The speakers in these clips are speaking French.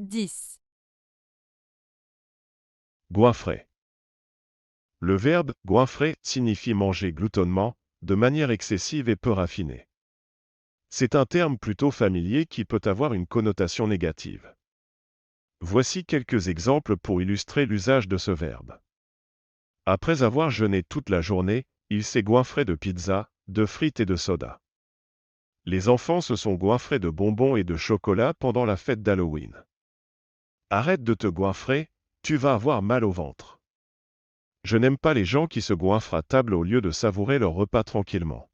10, Goinfrer. Le verbe « goinfrer » signifie manger gloutonnement, de manière excessive et peu raffinée. C'est un terme plutôt familier qui peut avoir une connotation négative. Voici quelques exemples pour illustrer l'usage de ce verbe. Après avoir jeûné toute la journée, il s'est goinfré de pizza, de frites et de soda. Les enfants se sont goinfrés de bonbons et de chocolat pendant la fête d'Halloween. Arrête de te goinfrer, tu vas avoir mal au ventre. Je n'aime pas les gens qui se goinfrent à table au lieu de savourer leur repas tranquillement.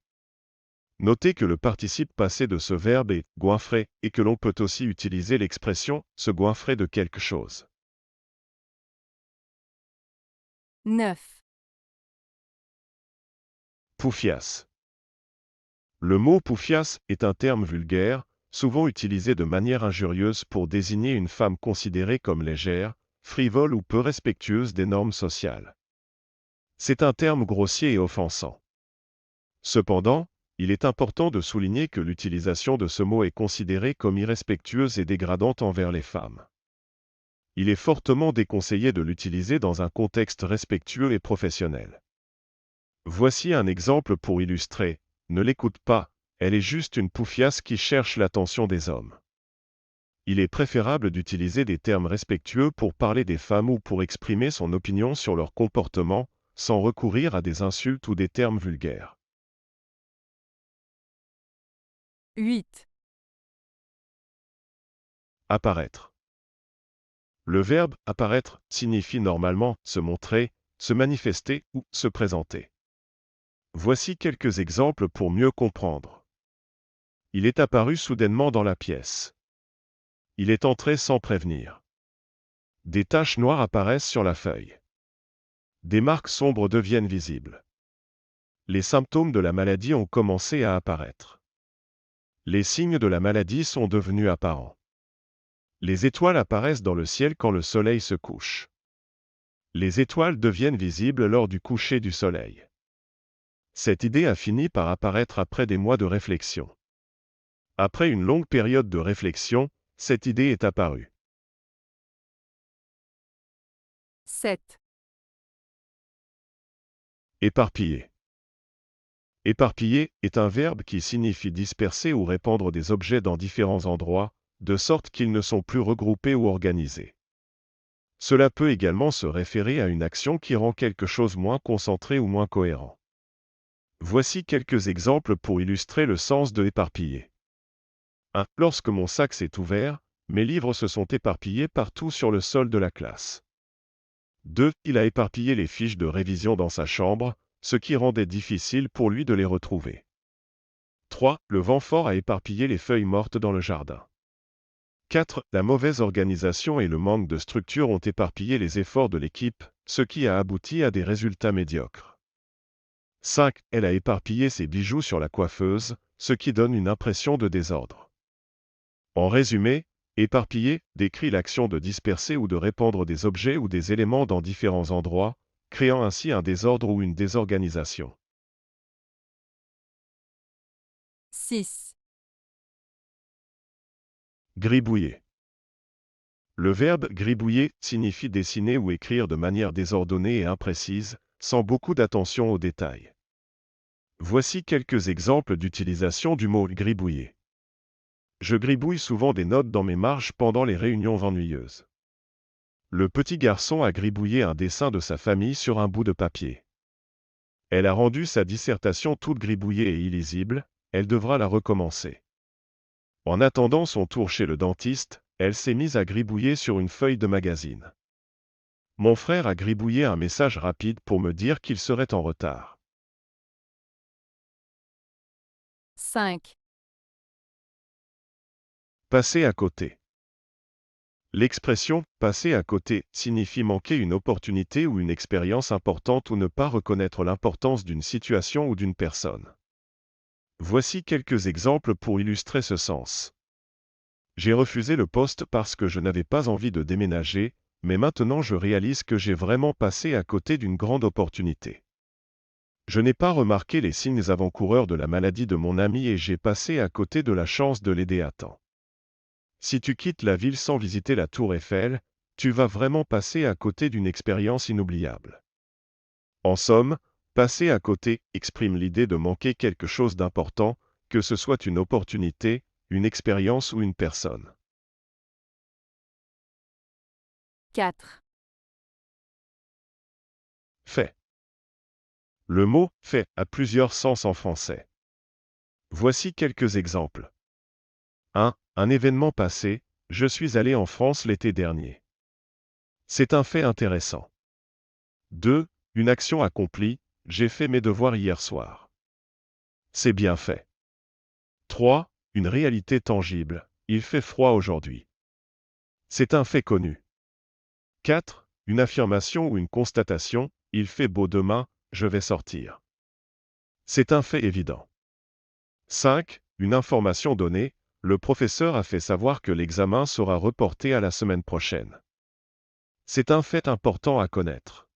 Notez que le participe passé de ce verbe est « goinfrer » et que l'on peut aussi utiliser l'expression « se goinfrer de quelque chose ». 9, Poufias. Le mot poufias est un terme vulgaire, souvent utilisé de manière injurieuse pour désigner une femme considérée comme légère, frivole ou peu respectueuse des normes sociales. C'est un terme grossier et offensant. Cependant, il est important de souligner que l'utilisation de ce mot est considérée comme irrespectueuse et dégradante envers les femmes. Il est fortement déconseillé de l'utiliser dans un contexte respectueux et professionnel. Voici un exemple pour illustrer « Ne l'écoute pas, elle est juste une poufiasse qui cherche l'attention des hommes ». Il est préférable d'utiliser des termes respectueux pour parler des femmes ou pour exprimer son opinion sur leur comportement, sans recourir à des insultes ou des termes vulgaires. 8, Apparaître. Le verbe « apparaître » signifie normalement se montrer, se manifester ou se présenter. Voici quelques exemples pour mieux comprendre. Il est apparu soudainement dans la pièce. Il est entré sans prévenir. Des taches noires apparaissent sur la feuille. Des marques sombres deviennent visibles. Les symptômes de la maladie ont commencé à apparaître. Les signes de la maladie sont devenus apparents. Les étoiles apparaissent dans le ciel quand le soleil se couche. Les étoiles deviennent visibles lors du coucher du soleil. Cette idée a fini par apparaître après des mois de réflexion. Après une longue période de réflexion, cette idée est apparue. 7, Éparpiller. Éparpiller est un verbe qui signifie disperser ou répandre des objets dans différents endroits, de sorte qu'ils ne sont plus regroupés ou organisés. Cela peut également se référer à une action qui rend quelque chose moins concentré ou moins cohérent. Voici quelques exemples pour illustrer le sens de éparpiller. 1. Lorsque mon sac s'est ouvert, mes livres se sont éparpillés partout sur le sol de la classe. 2. Il a éparpillé les fiches de révision dans sa chambre, ce qui rendait difficile pour lui de les retrouver. 3. Le vent fort a éparpillé les feuilles mortes dans le jardin. 4. La mauvaise organisation et le manque de structure ont éparpillé les efforts de l'équipe, ce qui a abouti à des résultats médiocres. 5. Elle a éparpillé ses bijoux sur la coiffeuse, ce qui donne une impression de désordre. En résumé, éparpiller décrit l'action de disperser ou de répandre des objets ou des éléments dans différents endroits, créant ainsi un désordre ou une désorganisation. 6, Gribouiller. Le verbe gribouiller signifie dessiner ou écrire de manière désordonnée et imprécise, sans beaucoup d'attention aux détails. Voici quelques exemples d'utilisation du mot gribouiller. Je gribouille souvent des notes dans mes marges pendant les réunions ennuyeuses. Le petit garçon a gribouillé un dessin de sa famille sur un bout de papier. Elle a rendu sa dissertation toute gribouillée et illisible, elle devra la recommencer. En attendant son tour chez le dentiste, elle s'est mise à gribouiller sur une feuille de magazine. Mon frère a gribouillé un message rapide pour me dire qu'il serait en retard. 5, Passer à côté. L'expression « passer à côté » signifie manquer une opportunité ou une expérience importante ou ne pas reconnaître l'importance d'une situation ou d'une personne. Voici quelques exemples pour illustrer ce sens. J'ai refusé le poste parce que je n'avais pas envie de déménager, mais maintenant je réalise que j'ai vraiment passé à côté d'une grande opportunité. Je n'ai pas remarqué les signes avant-coureurs de la maladie de mon ami et j'ai passé à côté de la chance de l'aider à temps. Si tu quittes la ville sans visiter la tour Eiffel, tu vas vraiment passer à côté d'une expérience inoubliable. En somme, passer à côté exprime l'idée de manquer quelque chose d'important, que ce soit une opportunité, une expérience ou une personne. 4. Fait. Le mot « fait » a plusieurs sens en français. Voici quelques exemples. 1. Un événement passé, je suis allé en France l'été dernier. C'est un fait intéressant. 2. Une action accomplie, j'ai fait mes devoirs hier soir. C'est bien fait. 3. Une réalité tangible, il fait froid aujourd'hui. C'est un fait connu. 4. Une affirmation ou une constatation, il fait beau demain, je vais sortir. C'est un fait évident. 5. Une information donnée, le professeur a fait savoir que l'examen sera reporté à la semaine prochaine. C'est un fait important à connaître.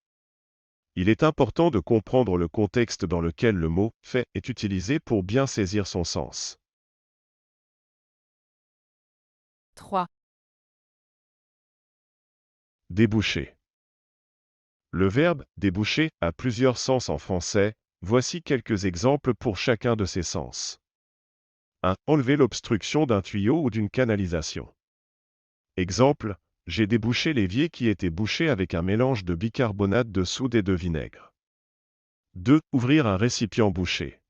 Il est important de comprendre le contexte dans lequel le mot « fait » est utilisé pour bien saisir son sens. 3. Déboucher. Le verbe « déboucher » a plusieurs sens en français, voici quelques exemples pour chacun de ces sens. 1. Enlever l'obstruction d'un tuyau ou d'une canalisation. Exemple, j'ai débouché l'évier qui était bouché avec un mélange de bicarbonate de soude et de vinaigre. 2. Ouvrir un récipient bouché.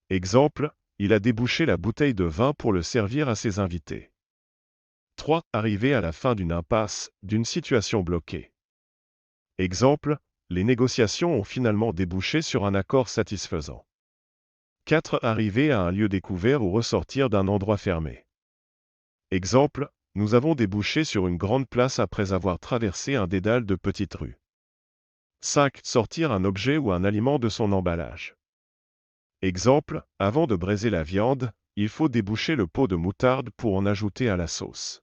Exemple, il a débouché la bouteille de vin pour le servir à ses invités. 3. Arriver à la fin d'une impasse, d'une situation bloquée. Exemple, les négociations ont finalement débouché sur un accord satisfaisant. 4. Arriver à un lieu découvert ou ressortir d'un endroit fermé. Exemple, nous avons débouché sur une grande place après avoir traversé un dédale de petites rues. 5. Sortir un objet ou un aliment de son emballage. Exemple, avant de braiser la viande, il faut déboucher le pot de moutarde pour en ajouter à la sauce.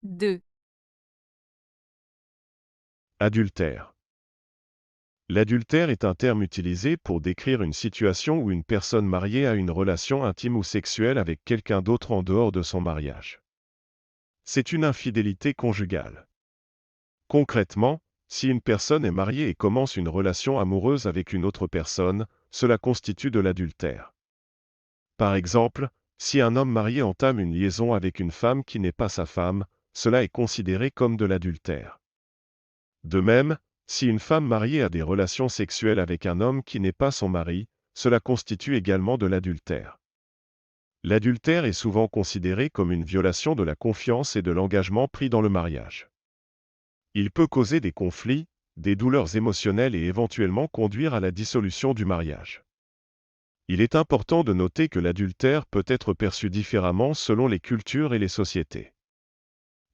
2. Adultère. L'adultère est un terme utilisé pour décrire une situation où une personne mariée a une relation intime ou sexuelle avec quelqu'un d'autre en dehors de son mariage. C'est une infidélité conjugale. Concrètement, si une personne est mariée et commence une relation amoureuse avec une autre personne, cela constitue de l'adultère. Par exemple, si un homme marié entame une liaison avec une femme qui n'est pas sa femme, cela est considéré comme de l'adultère. De même, si une femme mariée a des relations sexuelles avec un homme qui n'est pas son mari, cela constitue également de l'adultère. L'adultère est souvent considéré comme une violation de la confiance et de l'engagement pris dans le mariage. Il peut causer des conflits, des douleurs émotionnelles et éventuellement conduire à la dissolution du mariage. Il est important de noter que l'adultère peut être perçu différemment selon les cultures et les sociétés.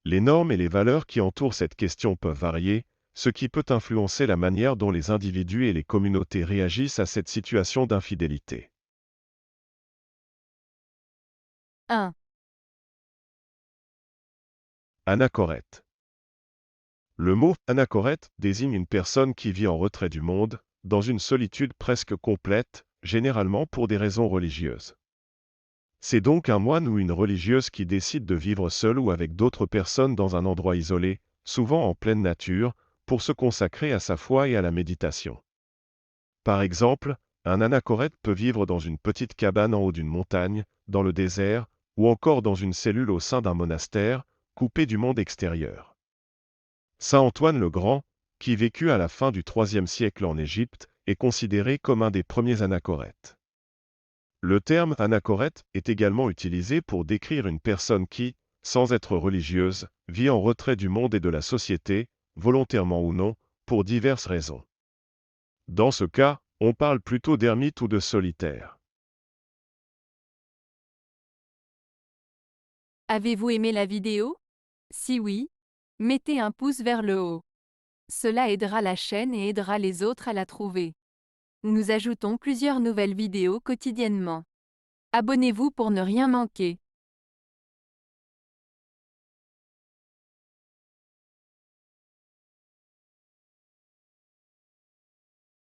Les normes et les valeurs qui entourent cette question peuvent varier, ce qui peut influencer la manière dont les individus et les communautés réagissent à cette situation d'infidélité. 1. Anachorète. Le mot « anachorète » désigne une personne qui vit en retrait du monde, dans une solitude presque complète, généralement pour des raisons religieuses. C'est donc un moine ou une religieuse qui décide de vivre seul ou avec d'autres personnes dans un endroit isolé, souvent en pleine nature, pour se consacrer à sa foi et à la méditation. Par exemple, un anachorète peut vivre dans une petite cabane en haut d'une montagne, dans le désert, ou encore dans une cellule au sein d'un monastère, coupé du monde extérieur. Saint Antoine le Grand, qui vécut à la fin du IIIe siècle en Égypte, est considéré comme un des premiers anachorètes. Le terme anachorète est également utilisé pour décrire une personne qui, sans être religieuse, vit en retrait du monde et de la société, volontairement ou non, pour diverses raisons. Dans ce cas, on parle plutôt d'ermite ou de solitaire. Avez-vous aimé la vidéo? Si oui, mettez un pouce vers le haut. Cela aidera la chaîne et aidera les autres à la trouver. Nous ajoutons plusieurs nouvelles vidéos quotidiennement. Abonnez-vous pour ne rien manquer.